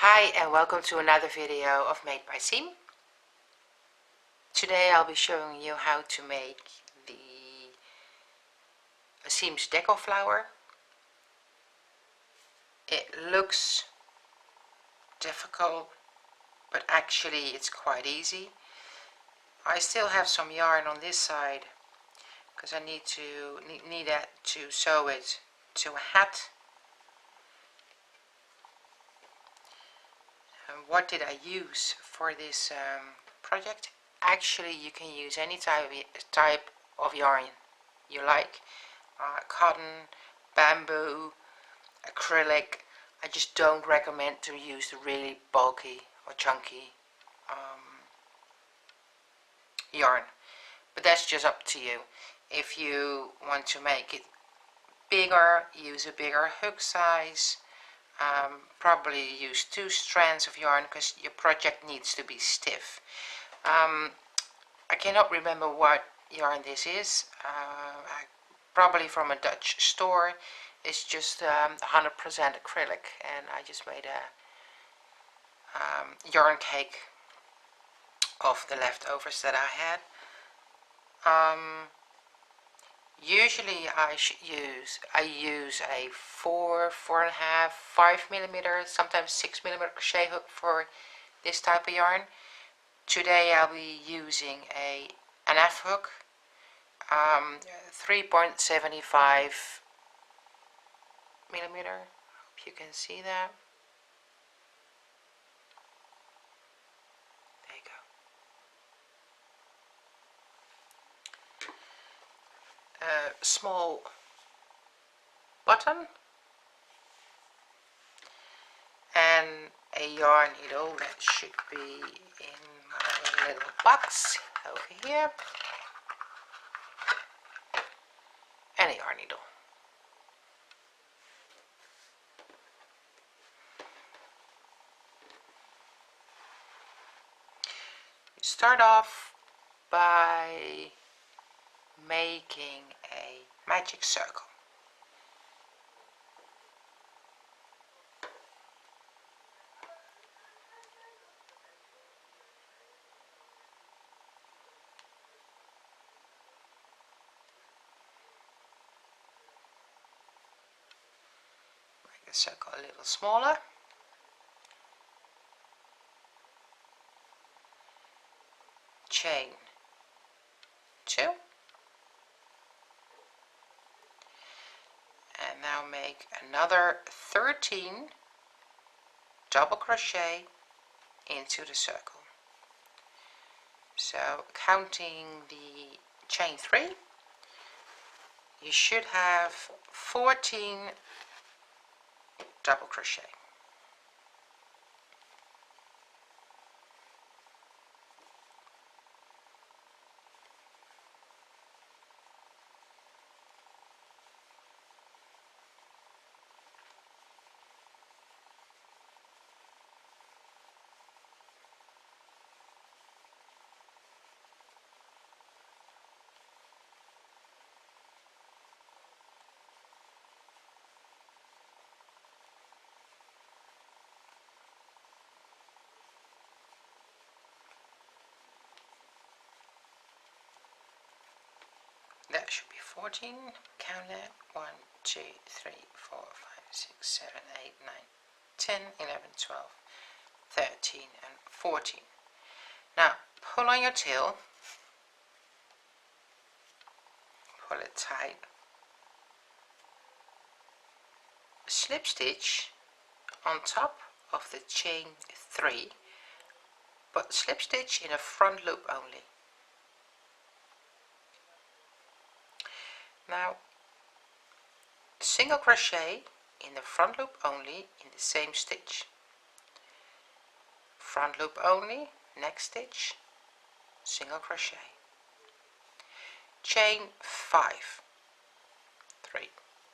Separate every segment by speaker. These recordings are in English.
Speaker 1: Hi and welcome to another video of Made by Siem. Today I'll be showing you how to make the Siem's Deco flower. It looks difficult, but actually it's quite easy. I still have some yarn on this side because I need that to sew it to a hat. And what did I use for this project? Actually, you can use any type of yarn you like. Cotton, bamboo, acrylic. I just don't recommend to use the really bulky or chunky yarn, but that's just up to you. If you want to make it bigger, use a bigger hook size. Probably use 2 strands of yarn because your project needs to be stiff. I cannot remember what yarn this is. Probably from a Dutch store. It's just 100% acrylic, and I just made a yarn cake of the leftovers that I had. Usually I use a 4.5, 5mm, sometimes 6mm crochet hook for this type of yarn. Today I'll be using an F hook, 3.75mm. Hope you can see that. There you go. A small button and a yarn needle that should be in my little box over here, and a yarn needle. You start off by making a magic circle. Make the circle a little smaller. Chain 2. And now make another 13 double crochet into the circle. So counting the chain 3, you should have 14 double crochet. That should be 14. Count that. 1, 2, 3, 4, 5, 6, 7, 8, 9, 10, 11, 12, 13 and 14. Now pull on your tail. Pull it tight. Slip stitch on top of the chain 3, but slip stitch in a front loop only. Now single crochet in the front loop only in the same stitch. Front loop only, next stitch, single crochet. Chain 5, 3,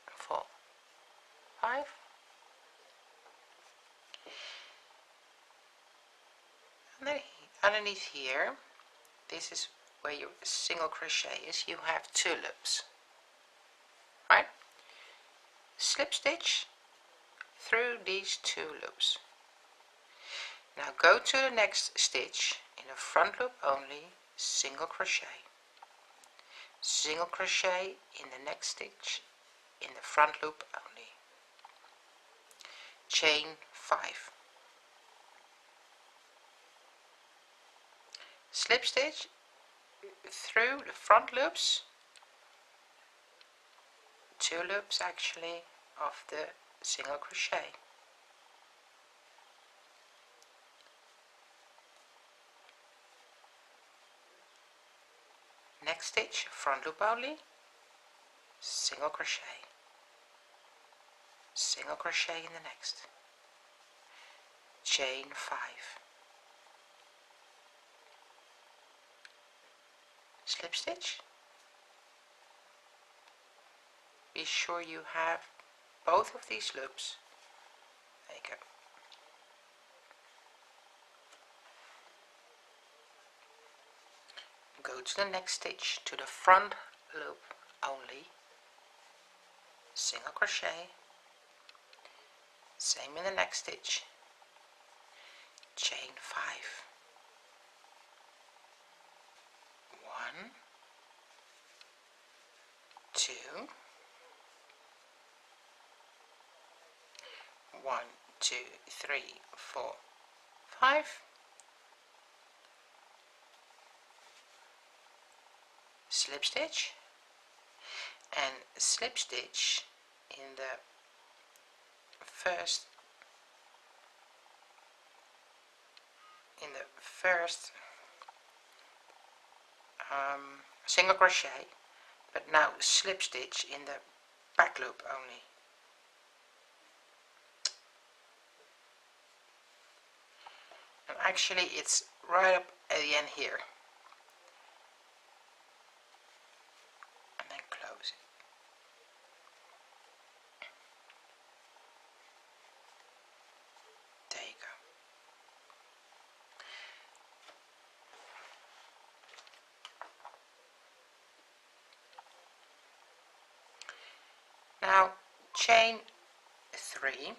Speaker 1: 4, 5. And then underneath here, this is where your single crochet is, you have 2 loops. Right? Slip stitch through these 2 loops. Now go to the next stitch in a front loop only, single crochet, single crochet in the next stitch in the front loop only, chain 5, slip stitch through the front loops, 2 loops actually of the single crochet. Next stitch, front loop only, single crochet, single crochet in the next, chain 5, slip stitch. Be sure you have both of these loops. There you go. Go to the next stitch, to the front loop only, single crochet, same in the next stitch, chain 5, 1, 2, 1, 2, 3, 4, 5, slip stitch, and slip stitch in the first single crochet, but now slip stitch in the back loop only. And actually it's right up at the end here, and then close it. There you go. Now chain 3,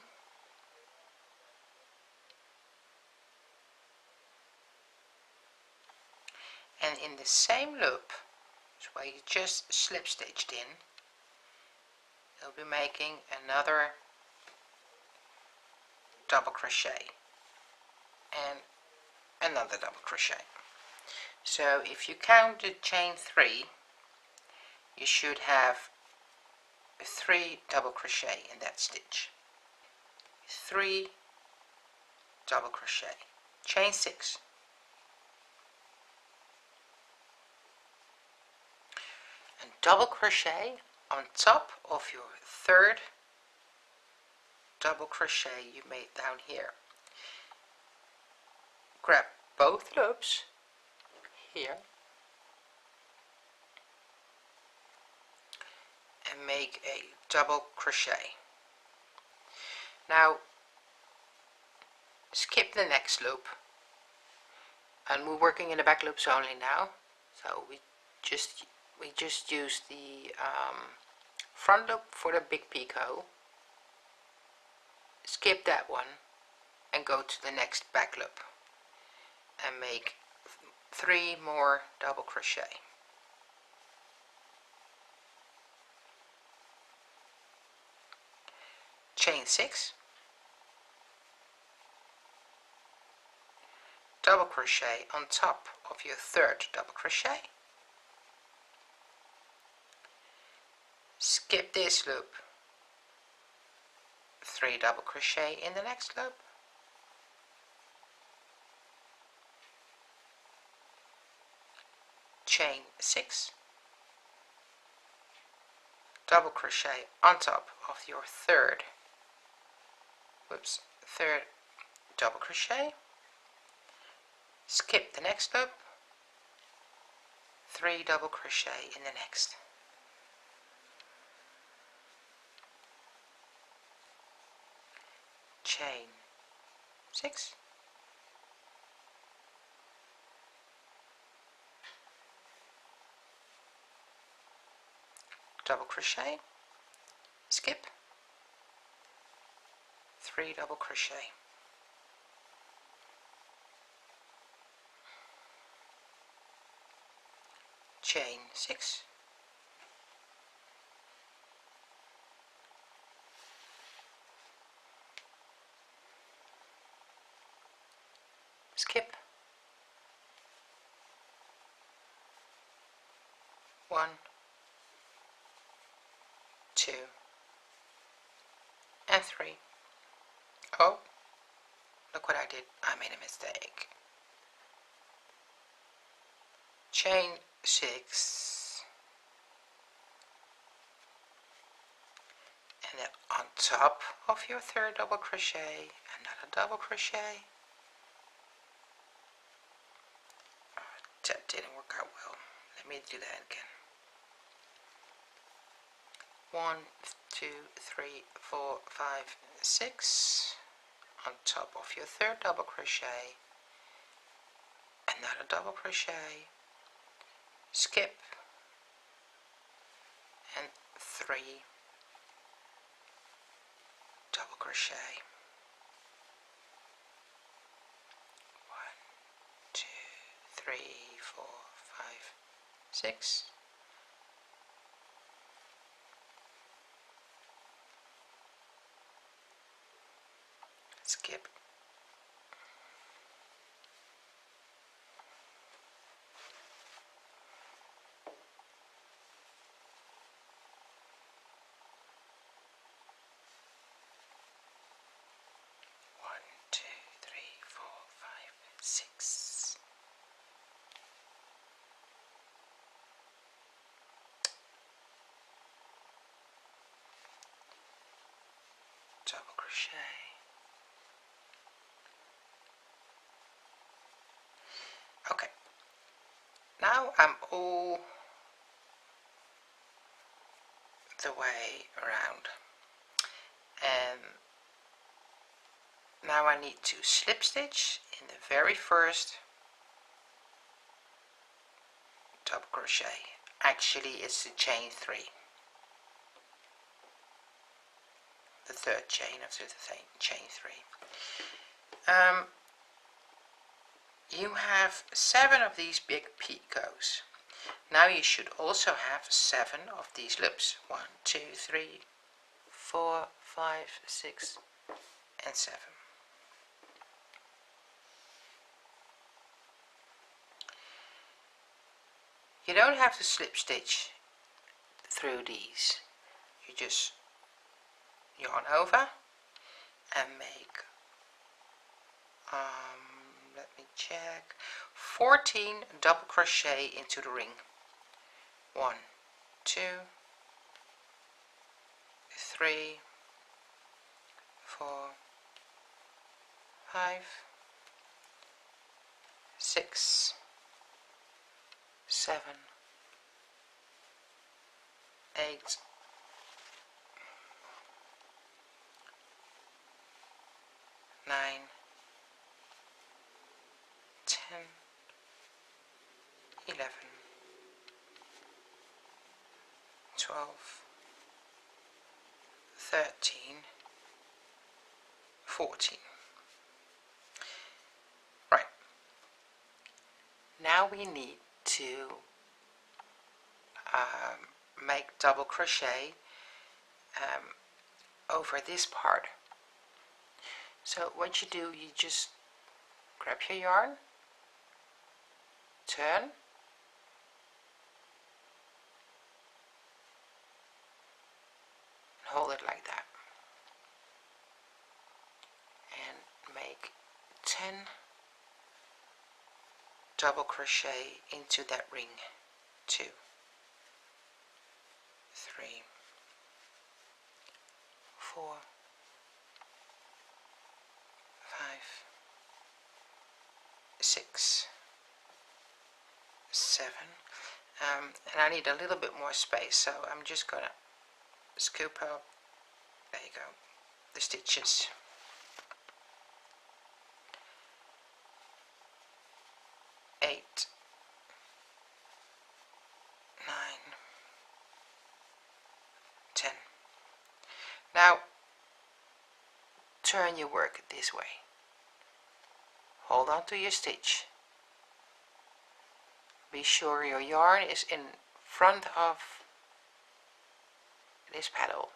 Speaker 1: and in the same loop where you just slip stitched in, you'll be making another double crochet and another double crochet. So if you count the chain 3, you should have 3 double crochet in that stitch, 3 double crochet, chain 6, and double crochet on top of your 3rd double crochet you made down here. Grab both loops here and make a double crochet. Now skip the next loop, and we're working in the back loops only now, so we just use the front loop for the big picot. Skip that one and go to the next back loop and make 3 more double crochet. Chain 6, double crochet on top of your 3rd double crochet, skip this loop, 3 double crochet in the next loop, chain 6, double crochet on top of your 3rd double crochet, skip the next loop, 3 double crochet in the next, chain 6, double crochet, skip, 3 double crochet, 6, skip, 1, 2, and 3. Oh, look what I did. I made a mistake. Chain 6, and then on top of your third double crochet, another double crochet. That didn't work out well. Let me do that again. 1, 2, 3, 4, 5, 6. On top of your third double crochet, another double crochet, skip, and 3 double crochet. 1, 2, 3, 4, 5, 6. Skip. One, two, three, four, five, 6. Double crochet. Okay, now I'm all the way around, and now I need to slip stitch in the very first double crochet. Actually, it's the chain 3, the third chain of the chain 3. You have 7 of these big picots. Now you should also have 7 of these loops. 1, 2, 3, 4, 5, 6, and 7. You don't have to slip stitch through these. You just yarn over and make, let me check, 14 double crochet into the ring. 1, 2, 3, 4, 5, 6, 7, 8, 9, 10, 11, 12, 13, 14. Right. Now we need to make double crochet over this part. So what you do, you just grab your yarn, turn, and hold it like that, and make 10 double crochet into that ring. 2, 3, 4, 5, 6, 7, and I need a little bit more space, so I'm just gonna scoop up, there you go, the stitches. 8, 9, 10. Now turn your work this way. Hold on to your stitch. Be sure your yarn is in front of this petal.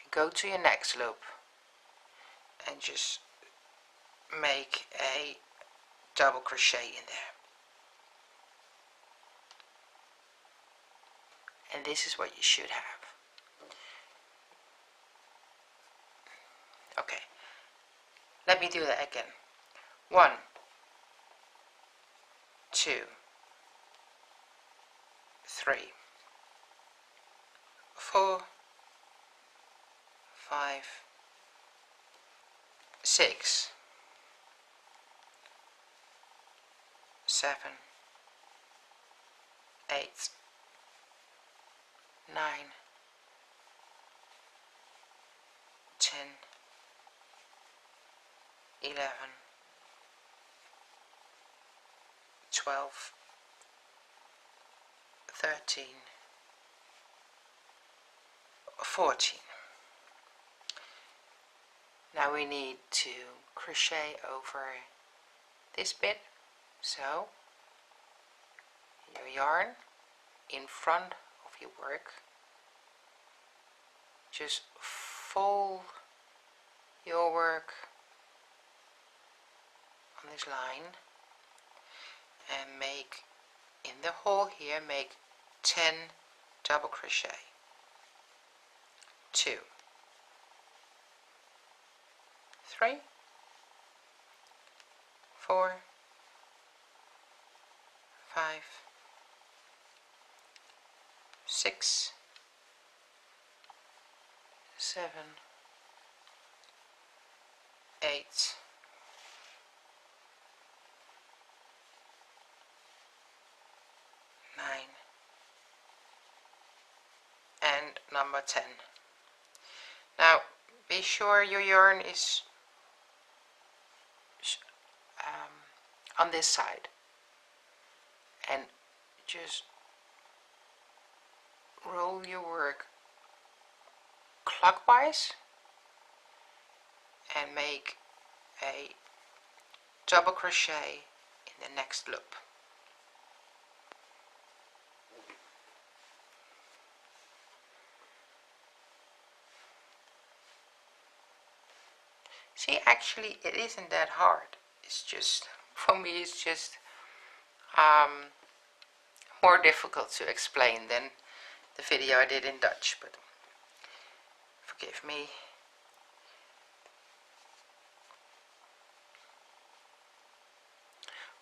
Speaker 1: Go to your next loop and just make a double crochet in there. And this is what you should have. Okay, let me do that again. 1, 2, 3, 4, 5, 6, 7, 8, 9, 10, 11, 12, 13, 14. Now we need to crochet over this bit, so your yarn in front of your work, just fold your work on this line and make in the hole here, make 10 double crochet. 2, 3, 4, 5, 6, 7, 8, 9, and number 10. Now be sure your yarn is on this side, and just roll your work clockwise and make a double crochet in the next loop. See, actually it isn't that hard. It's just, for me, it's just more difficult to explain than the video I did in Dutch, but forgive me.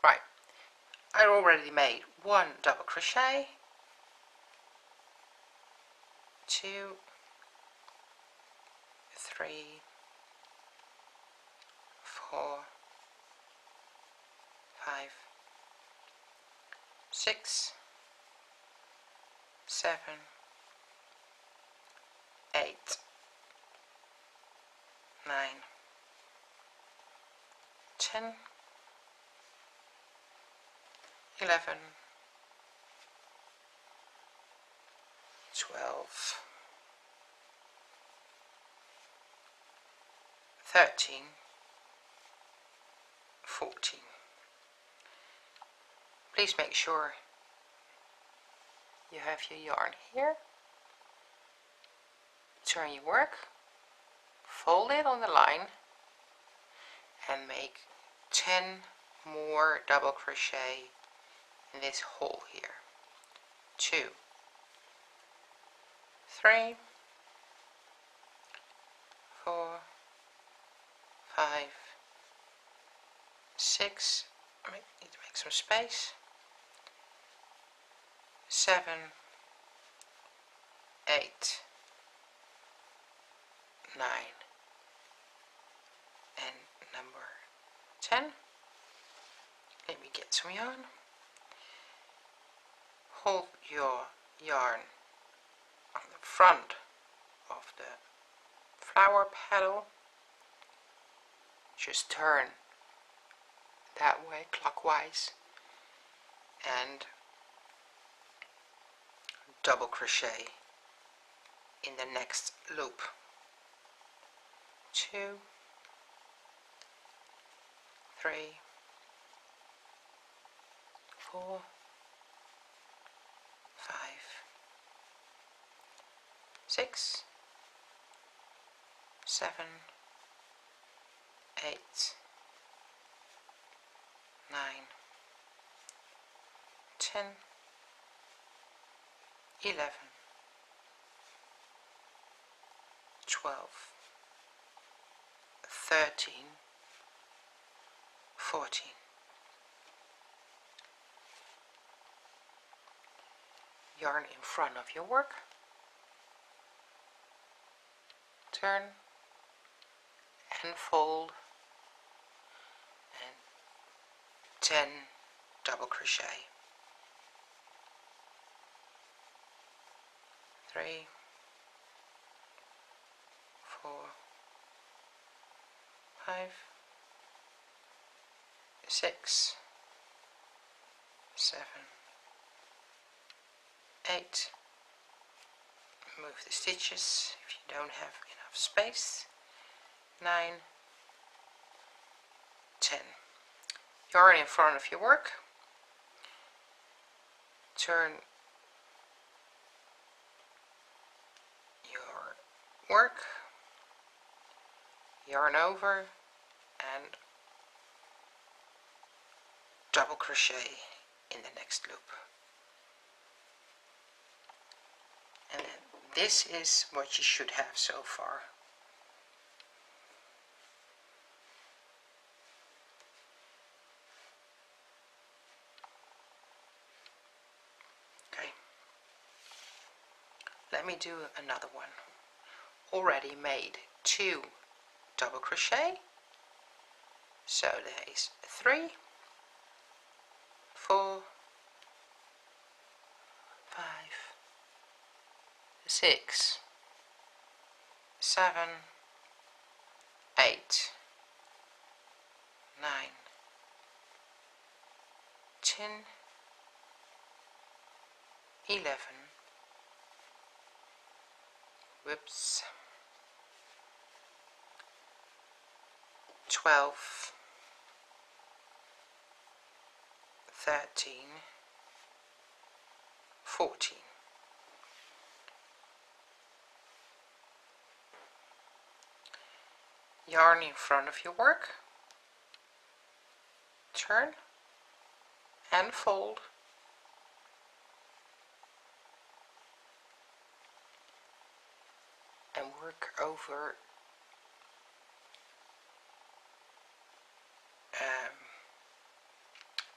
Speaker 1: Right, I already made 1 double crochet, 2, 3, 4, 5, 6, 7, 8, 9, 10, 11, 12, 13, 14. Please make sure you have your yarn here. Turn your work, fold it on the line, and make 10 more double crochet in this hole here. 2, 3, 4, 5, 6, I need to make some space, 7, 8, 9, and number 10. Let me get some yarn. Hold your yarn on the front of the flower petal. Just turn that way clockwise and double crochet in the next loop. 2, 3, 4, 5, 6, 7, 8, 9, 10, 11, 12, 13, 14. Yarn in front of your work, turn and fold, and 10 double crochet, 3, 4, 5, 6, 7, 8, move the stitches if you don't have enough space, 9, 10. Yarn in front of your work, turn your work, yarn over, and double crochet in the next loop. And this is what you should have so far. Okay, let me do another one. Already made 2 double crochet, so there is 3, 4, 5, 6, 7, 8, 9, 10, 11, whoops, 12, 13, 14. Yarn in front of your work, turn and fold, and work over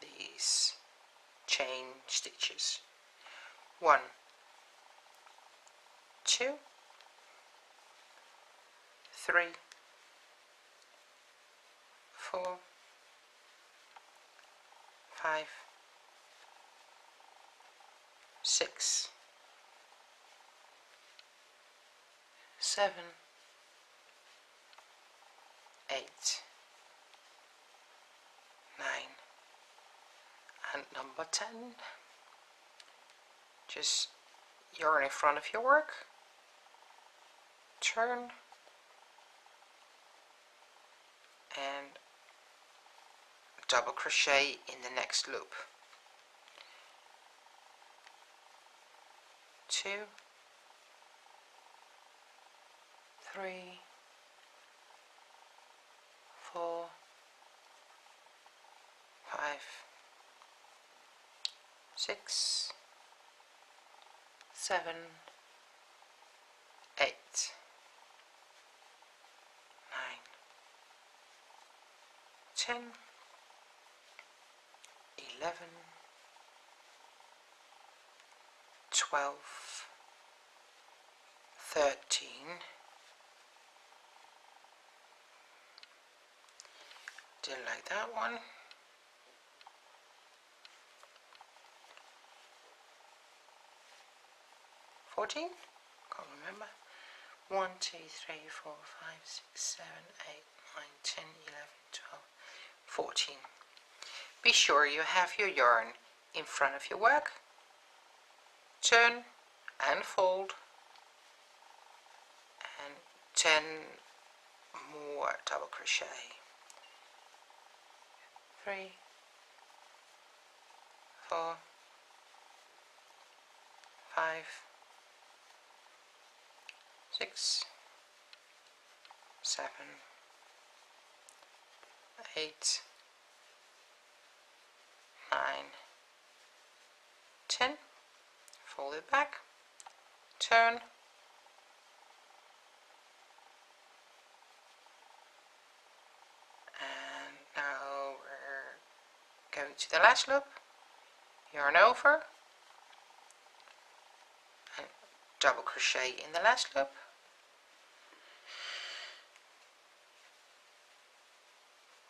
Speaker 1: these chain stitches. 1, 2, 3, 4, 5, 6, 7, 8, 9, and number 10. Just yarn in front of your work, turn, and double crochet in the next loop. 2, 3, 4, 5, 6, 7, 8, 9, 10, 11, 12, 13, didn't like that one, 14, can't remember, 1, 2, 3, 4, 5, 6, 7, 8, 9, 10, 11, 12, 14. Be sure you have your yarn in front of your work, turn and fold, and 10 more double crochet. 3, 4, 5, 6, 7, 8, 9, 10. Fold it back, turn, and now we're going to the last loop, yarn over, and double crochet in the last loop,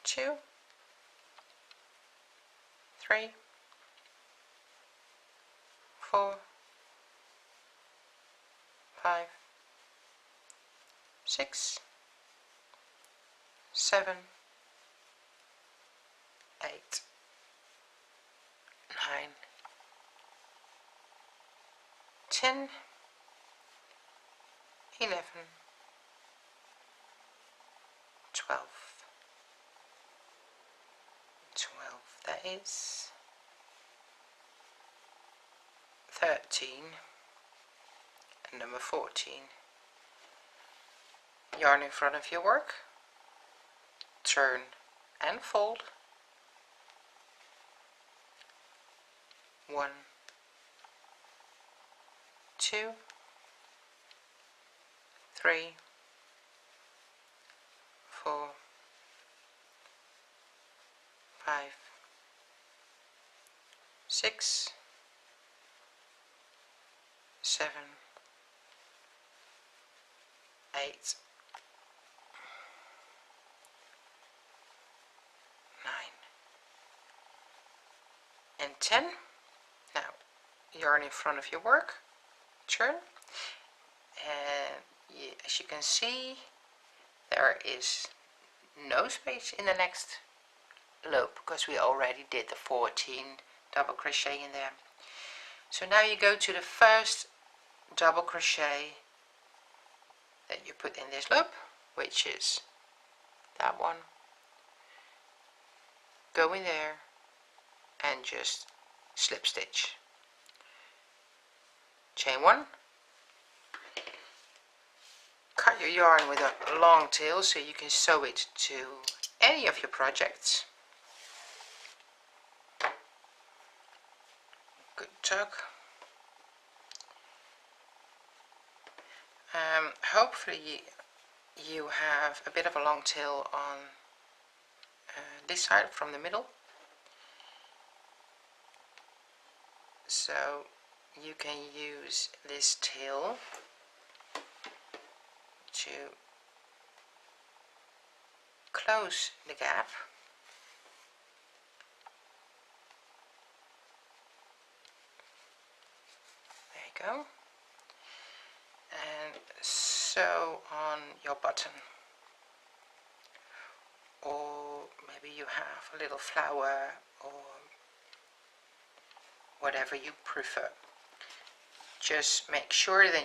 Speaker 1: two, 3, 4, 5, 6, 7, 8, 9, 10, 11, 12, 12, that is 13, and number 14. Yarn in front of your work, turn and fold, 1, 2, 3, 4, 5, 6, 7, 8, 9, and 10. Now yarn in front of your work, turn, and as you can see, there is no space in the next loop because we already did the 14 double crochet in there. So now you go to the first double crochet that you put in this loop, which is that one. Go in there and just slip stitch, chain 1, cut your yarn with a long tail so you can sew it to any of your projects. Good tug. Hopefully you have a bit of a long tail on this side from the middle, so you can use this tail to close the gap. There you go. And sew on your button, or maybe you have a little flower or whatever you prefer. Just make sure that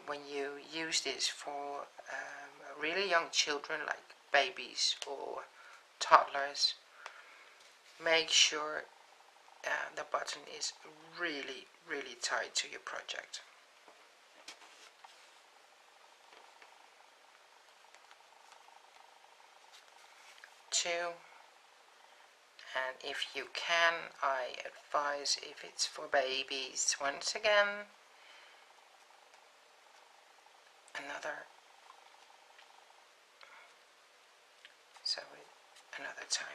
Speaker 1: when you use this for really young children like babies or toddlers, make sure the button is really tied to your project. And if you can, I advise, if it's for babies, once again another, so another time.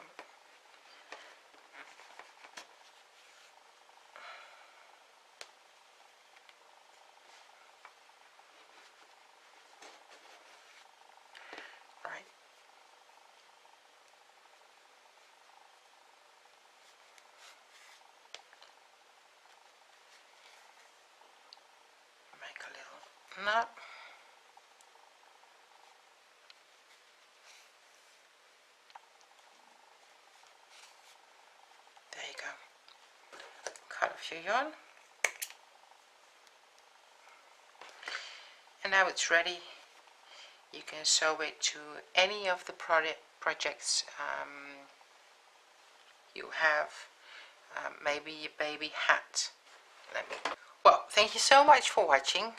Speaker 1: Right. Make a little knot. There you go. Cut a few yarn. And now it's ready. You can sew it to any of the projects you have. maybe your baby hat. Well, thank you so much for watching.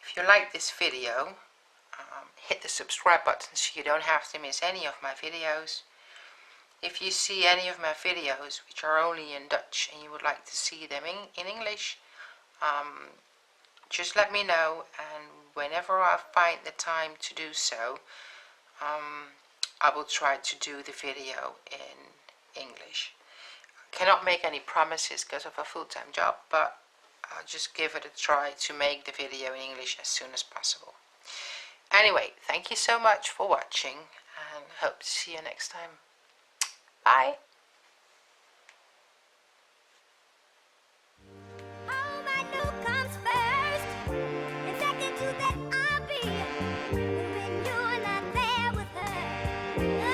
Speaker 1: If you like this video, hit the subscribe button so you don't have to miss any of my videos. If you see any of my videos which are only in Dutch and you would like to see them in English, just let me know, and whenever I find the time to do so, I will try to do the video in English. I cannot make any promises because of a full-time job, but I'll just give it a try to make the video in English as soon as possible. Anyway, thank you so much for watching, and hope to see you next time. Bye!
Speaker 2: When you're not there with her.